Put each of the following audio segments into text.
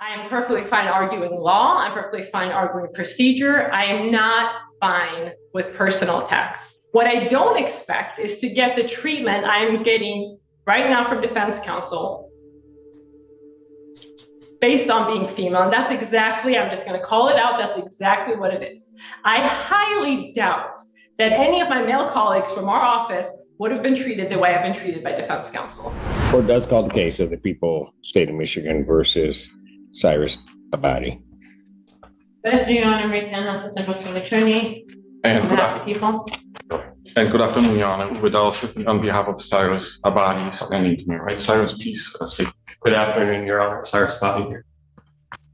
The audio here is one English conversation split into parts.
I am perfectly fine arguing law. I'm perfectly fine arguing procedure. I am not fine with personal attacks. What I don't expect is to get the treatment I'm getting right now from defense counsel based on being female. And that's exactly, I'm just going to call it out, that's exactly what it is. I highly doubt that any of my male colleagues from our office would have been treated the way I've been treated by defense counsel. Court does call the case of the people, state of Michigan versus Cyrus Abadi. Good afternoon, Your Honor. Marie Stenhouse, Assistant Prosecuting Attorney. And good afternoon, Your Honor. With all on behalf of Cyrus Abadi standing to me, right? Cyrus, please speak. Good afternoon, Your Honor. Cyrus Abadi here.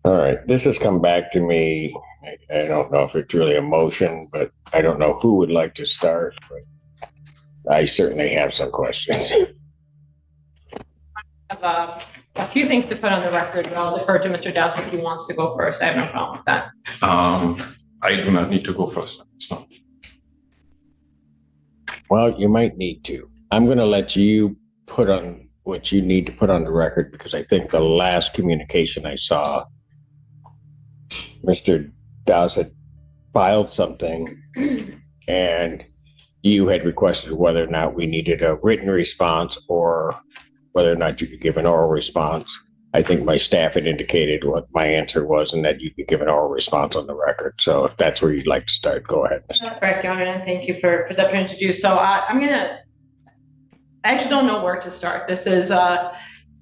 All right, this has come back to me. I don't know if it's really a motion, but I don't know who would like to start, but I certainly have some questions. I have a few things to put on the record, but I'll defer to Mr. Dowse if he wants to go first. I have no problem with that. I do not need to go first. So. Well, you might need to. I'm going to let you put on what you need to put on the record, because I think the last communication I saw, Mr. Dowse had filed something and you had requested whether or not we needed a written response or whether or not you could give an oral response. I think my staff had indicated what my answer was and that you could give an oral response on the record. So if that's where you'd like to start, go ahead, Mr. That's correct, Your Honor, and thank you for the opportunity to do so. I actually don't know where to start. This is a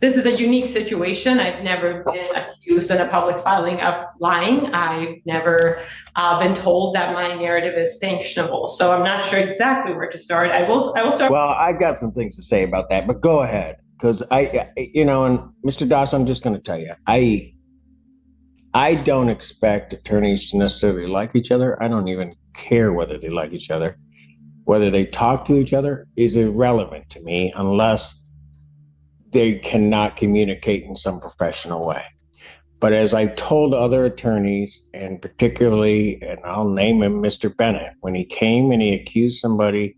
unique situation. I've never been accused in a public filing of lying. I've never been told that my narrative is sanctionable. So I'm not sure exactly where to start. I will start. Well, I've got some things to say about that, but go ahead. Because and Mr. Dowse, I'm just going to tell you, I don't expect attorneys to necessarily like each other. I don't even care whether they like each other. Whether they talk to each other is irrelevant to me unless they cannot communicate in some professional way. But as I've told other attorneys, and particularly, and I'll name him Mr. Bennett, when he came and he accused somebody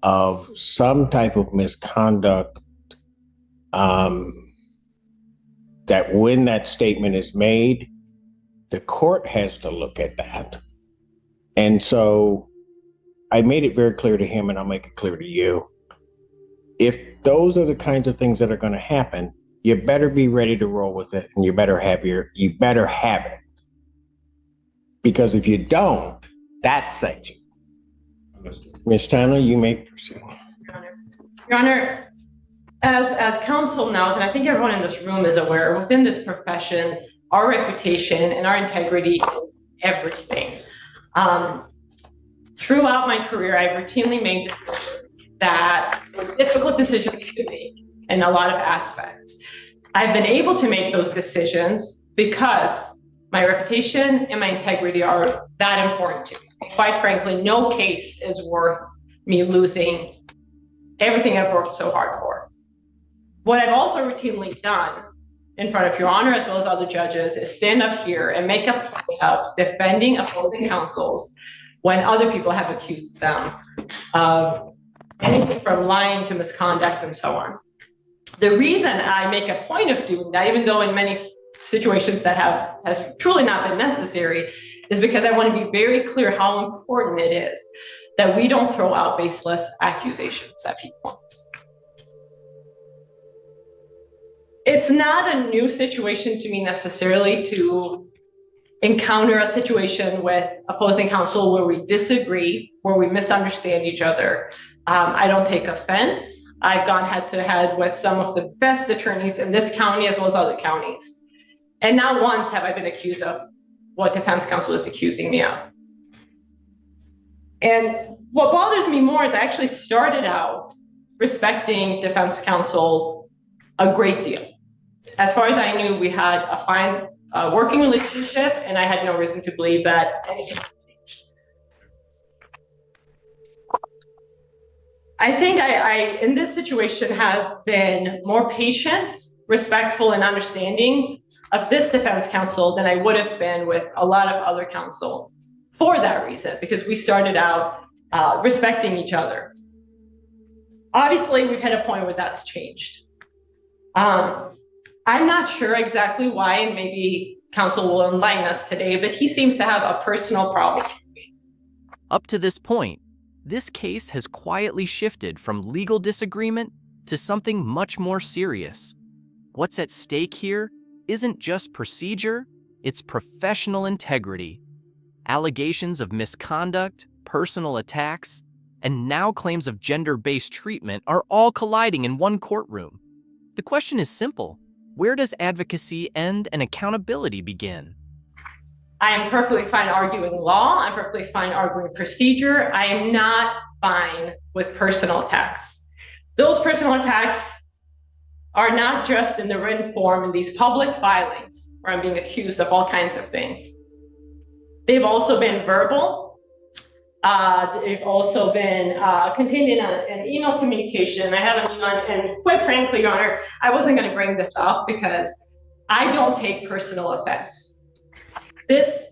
of some type of misconduct, that when that statement is made, the court has to look at that. And so I made it very clear to him, and I'll make it clear to you. If those are the kinds of things that are going to happen, you better be ready to roll with it, and you better have it. Because if you don't, that's sanction. Ms. Tanner, you may proceed. Your Honor, as counsel knows, and I think everyone in this room is aware, within this profession, our reputation and our integrity is everything. Throughout my career, I've routinely made decisions that were difficult decisions to make in a lot of aspects. I've been able to make those decisions because my reputation and my integrity are that important to me. Quite frankly, no case is worth me losing everything I've worked so hard for. What I've also routinely done in front of Your Honor, as well as other judges, is stand up here and make a point of defending opposing counsels when other people have accused them of anything from lying to misconduct and so on. The reason I make a point of doing that, even though in many situations that has truly not been necessary, is because I want to be very clear how important it is that we don't throw out baseless accusations at people. It's not a new situation to me necessarily to encounter a situation with opposing counsel where we disagree, where we misunderstand each other. I don't take offense. I've gone head to head with some of the best attorneys in this county as well as other counties. And not once have I been accused of what defense counsel is accusing me of. And what bothers me more is I actually started out respecting defense counsel a great deal. As far as I knew, we had a fine working relationship, and I had no reason to believe that anything changed. I think I in this situation, have been more patient, respectful, and understanding of this defense counsel than I would have been with a lot of other counsel for that reason, because we started out respecting each other. Obviously, we've had a point where that's changed. I'm not sure exactly why, and maybe counsel will enlighten us today, but he seems to have a personal problem. Up to this point, this case has quietly shifted from legal disagreement to something much more serious. What's at stake here isn't just procedure, it's professional integrity. Allegations of misconduct, personal attacks, and now claims of gender-based treatment are all colliding in one courtroom. The question is simple. Where does advocacy end and accountability begin? I am perfectly fine arguing law. I'm perfectly fine arguing procedure. I am not fine with personal attacks. Those personal attacks are not just in the written form in these public filings where I'm being accused of all kinds of things. They've also been verbal. They've also been contained in an email communication. I haven't done, and quite frankly, Your Honor, I wasn't going to bring this up because I don't take personal offense. This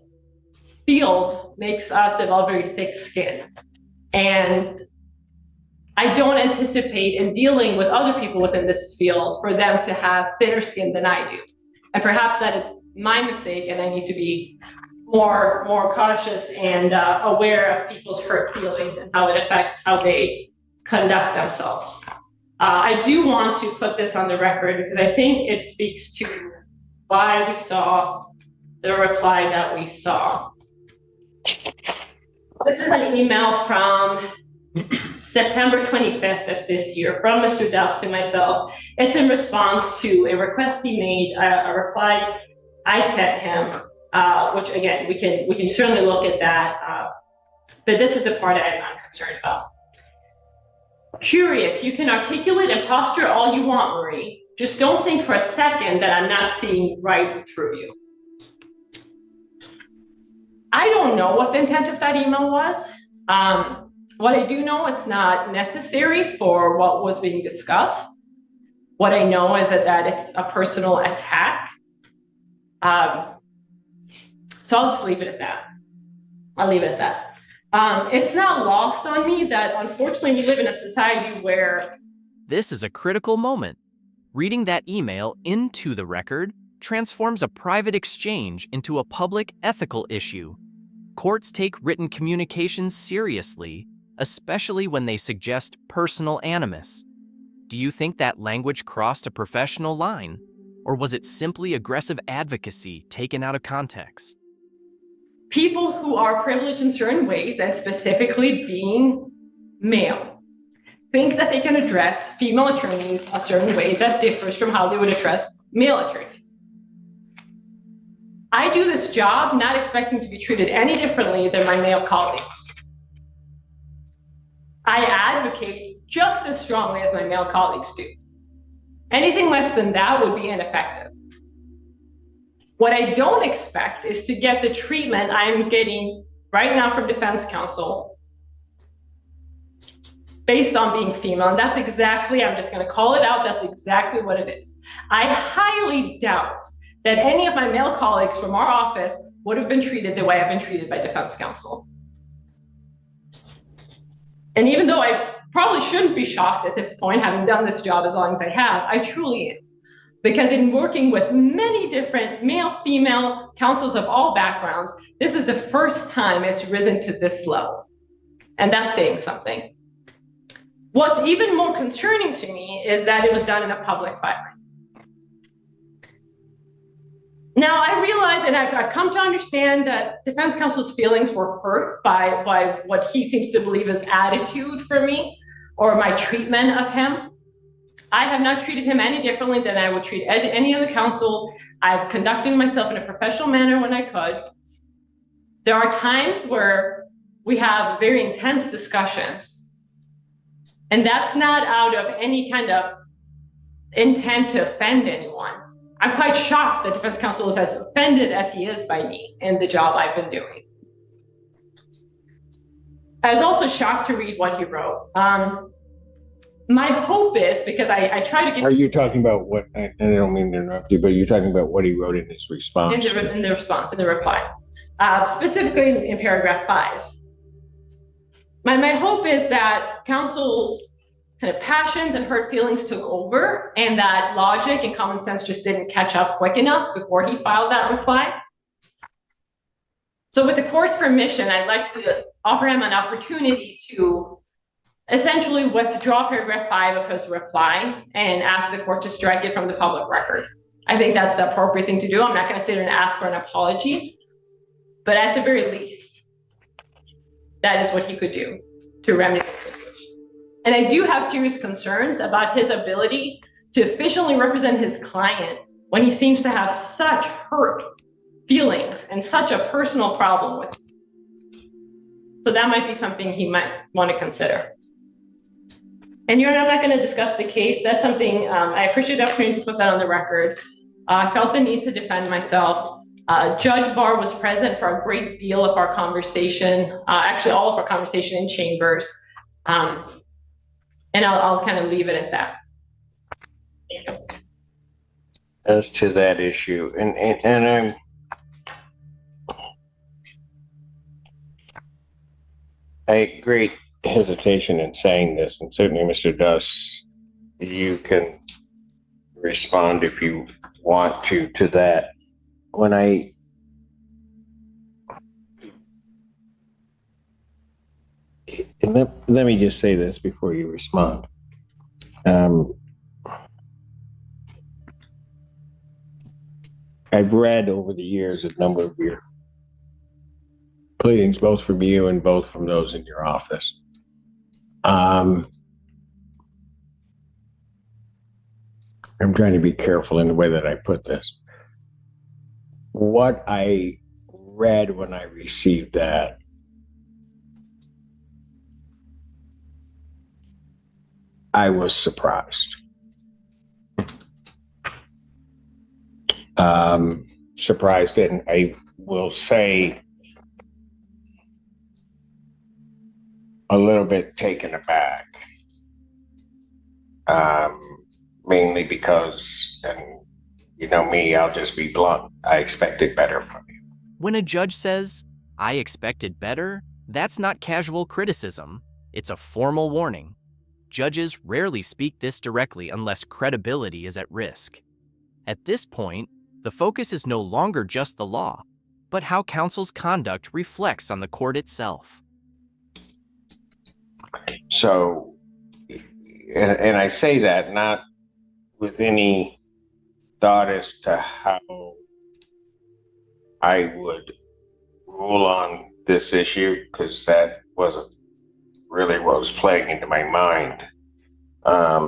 field makes us develop very thick skin. And I don't anticipate in dealing with other people within this field for them to have thinner skin than I do. And perhaps that is my mistake, and I need to be more cautious and aware of people's hurt feelings and how it affects how they conduct themselves. I do want to put this on the record because I think it speaks to why we saw the reply that we saw. This is an email from September 25th of this year from Mr. Doust to myself. It's in response to a request he made, a reply I sent him, which again, we can certainly look at that, but this is the part I'm concerned about. Curious, you can articulate and posture all you want, Marie. Just don't think for a second that I'm not seeing right through you. I don't know what the intent of that email was. What I do know, it's not necessary for what was being discussed. What I know is that it's a personal attack. So I'll just leave it at that. I'll leave it at that. It's not lost on me that unfortunately we live in a society where... This is a critical moment. Reading that email into the record transforms a private exchange into a public ethical issue. Courts take written communications seriously, especially when they suggest personal animus. Do you think that language crossed a professional line, or was it simply aggressive advocacy taken out of context? People who are privileged in certain ways, and specifically being male, think that they can address female attorneys a certain way that differs from how they would address male attorneys. I do this job not expecting to be treated any differently than my male colleagues. I advocate just as strongly as my male colleagues do. Anything less than that would be ineffective. What I don't expect is to get the treatment I'm getting right now from defense counsel based on being female. And that's exactly, I'm just going to call it out, that's exactly what it is. I highly doubt that any of my male colleagues from our office would have been treated the way I've been treated by defense counsel. And even though I probably shouldn't be shocked at this point, having done this job as long as I have, I truly am. Because in working with many different male, female counsels of all backgrounds, this is the first time it's risen to this level. And that's saying something. What's even more concerning to me is that it was done in a public filing. Now, I realize, and I've come to understand that defense counsel's feelings were hurt by what he seems to believe is attitude for me or my treatment of him. I have not treated him any differently than I would treat any other counsel. I've conducted myself in a professional manner when I could. There are times where we have very intense discussions, and that's not out of any kind of intent to offend anyone. I'm quite shocked that defense counsel is as offended as he is by me and the job I've been doing. I was also shocked to read what he wrote. My hope is, because I try to get... Are you talking about what, and I don't mean to interrupt you, but you're talking about what he wrote in his response? In the reply, specifically in paragraph 5. My hope is that counsel kind of passions and hurt feelings took over, and that logic and common sense just didn't catch up quick enough before he filed that reply. So with the court's permission, I'd like to offer him an opportunity to essentially withdraw paragraph 5 of his reply and ask the court to strike it from the public record. I think that's the appropriate thing to do. I'm not going to sit there and ask for an apology, but at the very least, that is what he could do to remedy the situation. And I do have serious concerns about his ability to efficiently represent his client when he seems to have such hurt feelings and such a personal problem with him. So that might be something he might want to consider. And Your Honor, I'm not going to discuss the case. That's something I appreciate the opportunity to put that on the record. I felt the need to defend myself. Judge Barr was present for a great deal of our conversation, actually all of our conversation in chambers. And I'll kind of leave it at that. As to that issue, and I have great hesitation in saying this, and certainly Mr. Duss, you can respond if you want to that. When let me just say this before you respond. I've read over the years a number of your pleadings, both from you and both from those in your office. I'm trying to be careful in the way that I put this. What I read when I received that, I was surprised. Surprised, and I will say a little bit taken aback. Mainly because, and you know me, I'll just be blunt, I expected better from you. When a judge says, "I expected better," that's not casual criticism. It's a formal warning. Judges rarely speak this directly unless credibility is at risk. At this point, the focus is no longer just the law, but how counsel's conduct reflects on the court itself. So, and I say that not with any thought as to how I would rule on this issue, because that wasn't really what was playing into my mind. I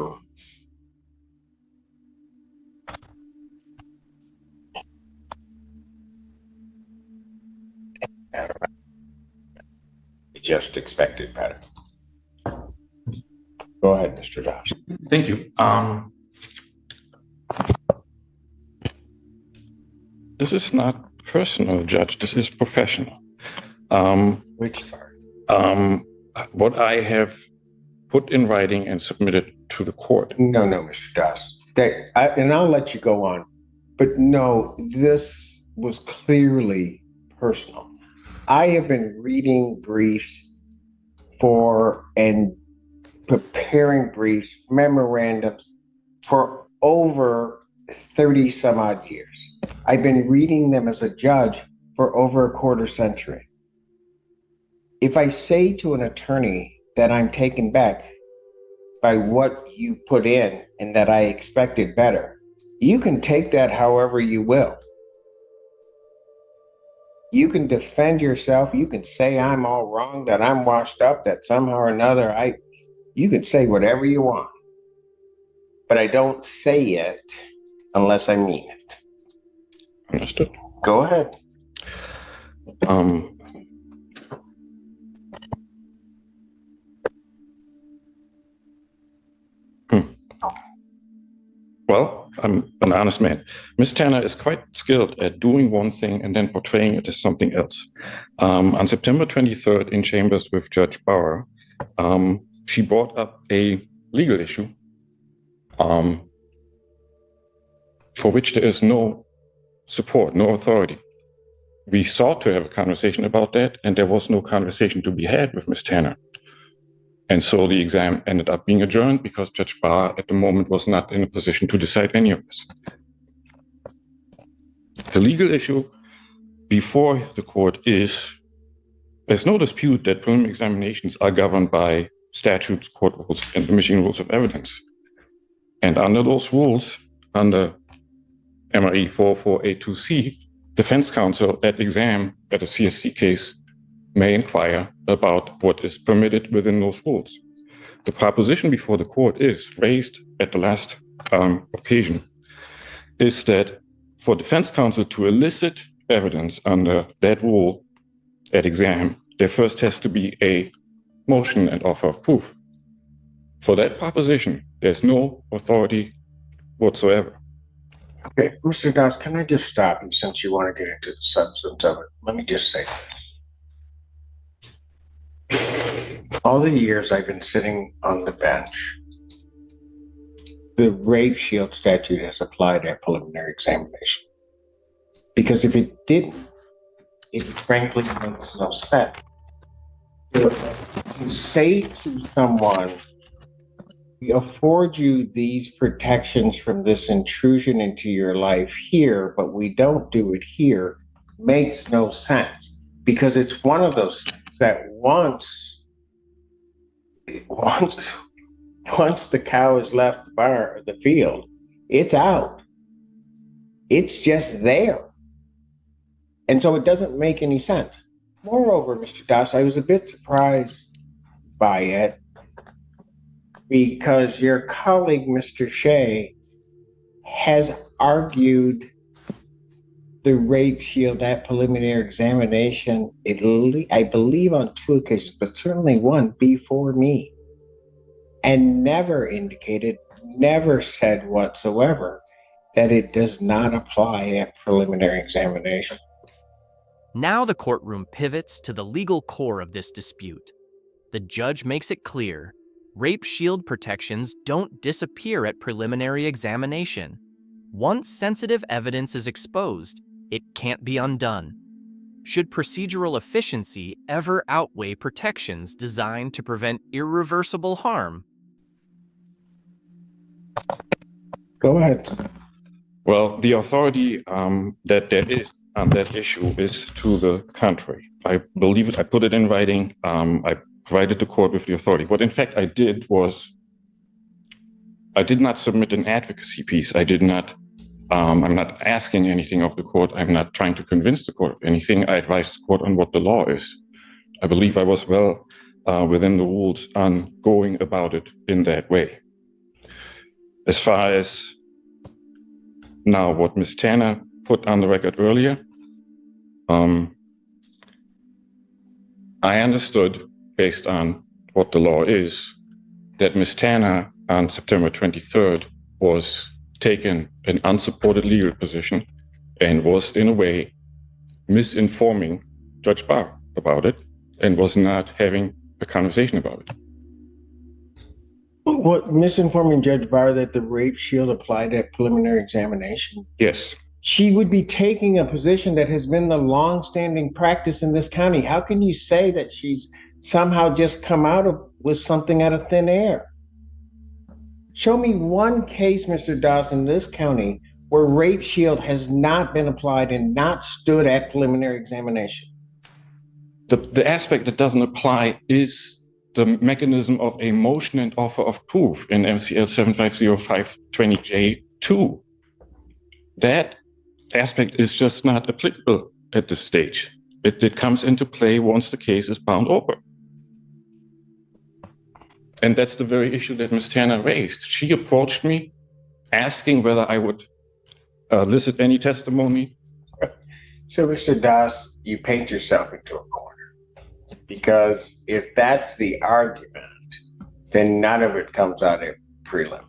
don't know. I just expected better. Go ahead, Mr. Doss. Thank you. This is not personal, Judge. This is professional. Which part? What I have put in writing and submitted to the court. No, Mr. Doss. And I'll let you go on. But no, this was clearly personal. I have been reading briefs and preparing briefs, memorandums for over 30 some odd years. I've been reading them as a judge for over a quarter century. If I say to an attorney that I'm taken back by what you put in and that I expected better, you can take that however you will. You can defend yourself. You can say I'm all wrong, that I'm washed up, that somehow or another you can say whatever you want. But I don't say it unless I mean it. Understood. Go ahead. Well, I'm an honest man. Ms. Tanner is quite skilled at doing one thing and then portraying it as something else. On September 23rd in chambers with Judge Bauer, she brought up a legal issue for which there is no support, no authority. We sought to have a conversation about that, and there was no conversation to be had with Ms. Tanner. And so the exam ended up being adjourned because Judge Barr at the moment was not in a position to decide any of this. The legal issue before the court is, there's no dispute that preliminary examinations are governed by statutes, court rules, and the Michigan Rules of Evidence. And under those rules, under MRE 4482C, defense counsel at exam at a CSC case may inquire about what is permitted within those rules. The proposition before the court is raised at the last occasion is that for defense counsel to elicit evidence under that rule at exam, there first has to be a motion and offer of proof. For that proposition, there's no authority whatsoever. Okay, Mr. Doss, can I just stop you since you want to get into the substance of it? Let me just say this. All the years I've been sitting on the bench, the rape shield statute has applied at preliminary examination. Because if it didn't, it frankly makes no sense. To say to someone, we afford you these protections from this intrusion into your life here, but we don't do it here, makes no sense. Because it's one of those things that once the cow has left the barn or the field, it's out. It's just there. And so it doesn't make any sense. Moreover, Mr. Doss, I was a bit surprised by it because your colleague, Mr. Shea, has argued the rape shield at preliminary examination, I believe on 2 occasions, but certainly one before me, and never indicated, never said whatsoever that it does not apply at preliminary examination. Now the courtroom pivots to the legal core of this dispute. The judge makes it clear, rape shield protections don't disappear at preliminary examination. Once sensitive evidence is exposed, it can't be undone. Should procedural efficiency ever outweigh protections designed to prevent irreversible harm? Go ahead. Well, the authority that there is on that issue is to the contrary. I believe it, I put it in writing. I provided the court with the authority. What in fact I did was, I did not submit an advocacy piece. I did not, I'm not asking anything of the court. I'm not trying to convince the court of anything. I advised the court on what the law is. I believe I was well within the rules on going about it in that way. As far as now what Ms. Tanner put on the record earlier, I understood, based on what the law is, that Ms. Tanner on September 23rd was taking an unsupported legal position and was, in a way, misinforming Judge Barr about it and was not having a conversation about it. What, misinforming Judge Barr that the rape shield applied at preliminary examination? Yes. She would be taking a position that has been the long-standing practice in this county. How can you say that she's somehow just come out with something out of thin air? Show me one case, Mr. Dawson, in this county where rape shield has not been applied and not stood at preliminary examination. The aspect that doesn't apply is the mechanism of a motion and offer of proof in MCL 750520J2. That aspect is just not applicable at this stage. It comes into play once the case is bound over. And that's the very issue that Ms. Tanner raised. She approached me asking whether I would elicit any testimony. So, Mr. Das, you paint yourself into a corner. Because if that's the argument, then none of it comes out at prelim.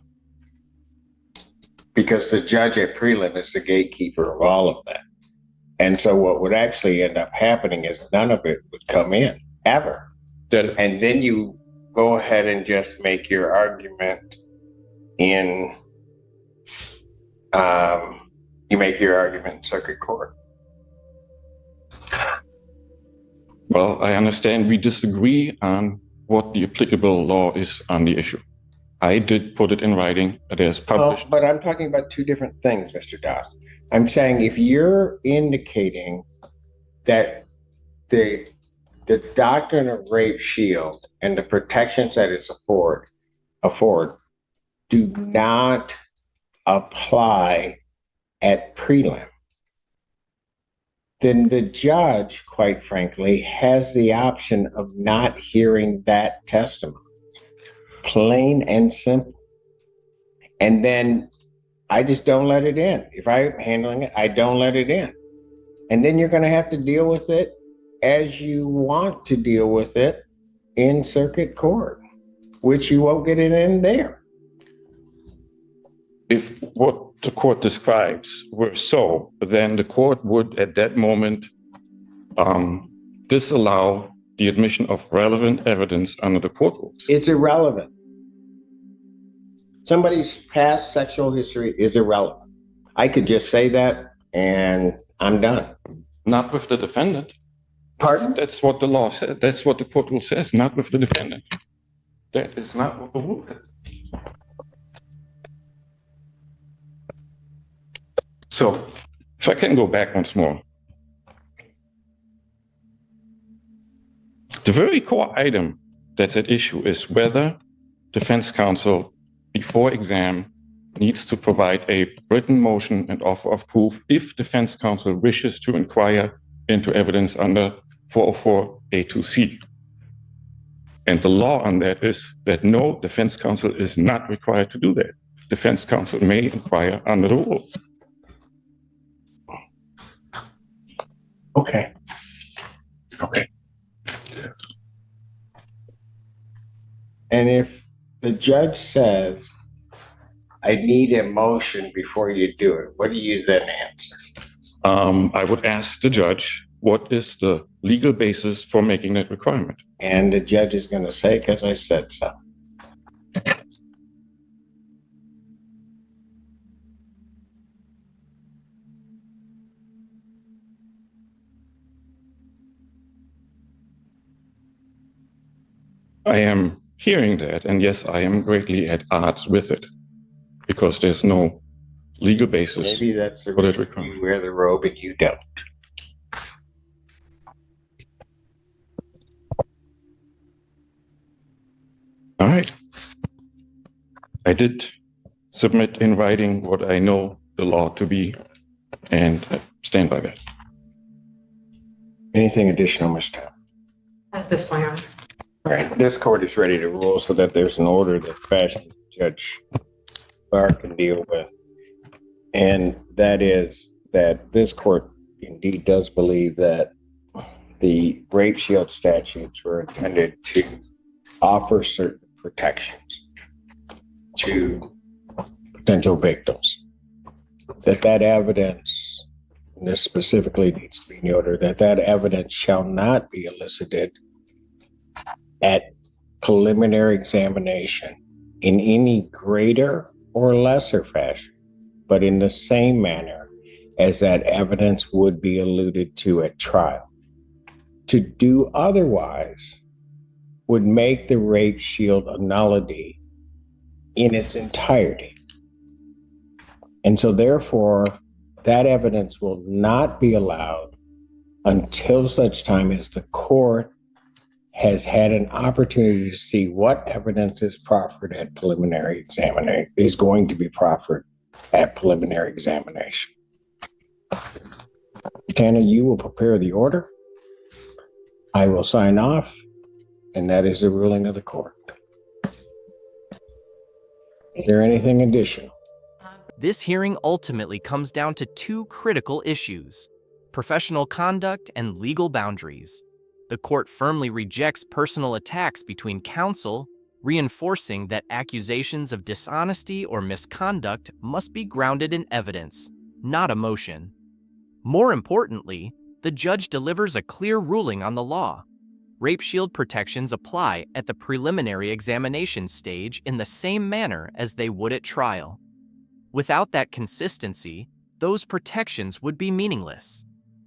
Because the judge at prelim is the gatekeeper of all of that. And so what would actually end up happening is none of it would come in, ever. And then you go ahead and just make your argument in, circuit court. Well, I understand we disagree on what the applicable law is on the issue. I did put it in writing. It is published. But I'm talking about two different things, Mr. Doss. I'm saying if you're indicating that the doctrine of rape shield and the protections that it's afford do not apply at prelim, then the judge, quite frankly, has the option of not hearing that testimony. Plain and simple. And then I just don't let it in. If I'm handling it, I don't let it in. And then you're going to have to deal with it as you want to deal with it in circuit court, which you won't get it in there. If what the court describes were so, then the court would at that moment disallow the admission of relevant evidence under the court rules. It's irrelevant. Somebody's past sexual history is irrelevant. I could just say that and I'm done. Not with the defendant. Pardon? That's what the law says. That's what the court rule says, not with the defendant. That is not what the rule is. So, if I can go back once more. The very core item that's at issue is whether defense counsel, before exam, needs to provide a written motion and offer of proof if defense counsel wishes to inquire into evidence under 404A2C. And the law on that is that no, defense counsel is not required to do that. Defense counsel may inquire under the rule. Okay. Okay. And if the judge says, I need a motion before you do it, what do you then answer? I would ask the judge, what is the legal basis for making that requirement? And the judge is going to say, because I said so. I am hearing that, and yes, I am greatly at odds with it because there's no legal basis. Maybe that's the for that reason requirement. you wear the robe and you don't. All right. I did submit in writing what I know the law to be, and I stand by that. Anything additional, Mr. Town? At this point, Your Honor. All right, this court is ready to rule so that there's an order that Fashion Judge Barr can deal with. And that is that this court indeed does believe that the rape shield statutes were intended to offer certain protections to potential victims. That evidence, and this specifically needs to be noted, that evidence shall not be elicited at preliminary examination in any greater or lesser fashion, but in the same manner as that evidence would be alluded to at trial. To do otherwise would make the rape shield a nullity in its entirety. And so therefore, that evidence will not be allowed until such time as the court has had an opportunity to see what evidence is proffered at preliminary examination, is going to be proffered at preliminary examination. Tanner, you will prepare the order. I will sign off, and that is the ruling of the court. Is there anything additional? This hearing ultimately comes down to two critical issues: professional conduct and legal boundaries. The court firmly rejects personal attacks between counsel, reinforcing that accusations of dishonesty or misconduct must be grounded in evidence, not emotion. More importantly, the judge delivers a clear ruling on the law. Rape shield protections apply at the preliminary examination stage in the same manner as they would at trial. Without that consistency, those protections would be meaningless.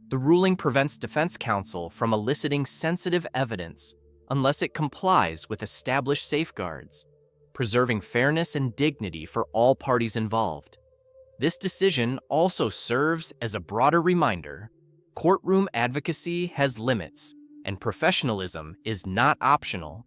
The ruling prevents defense counsel from eliciting sensitive evidence, unless it complies with established safeguards, preserving fairness and dignity for all parties involved. This decision also serves as a broader reminder: courtroom advocacy has limits, and professionalism is not optional.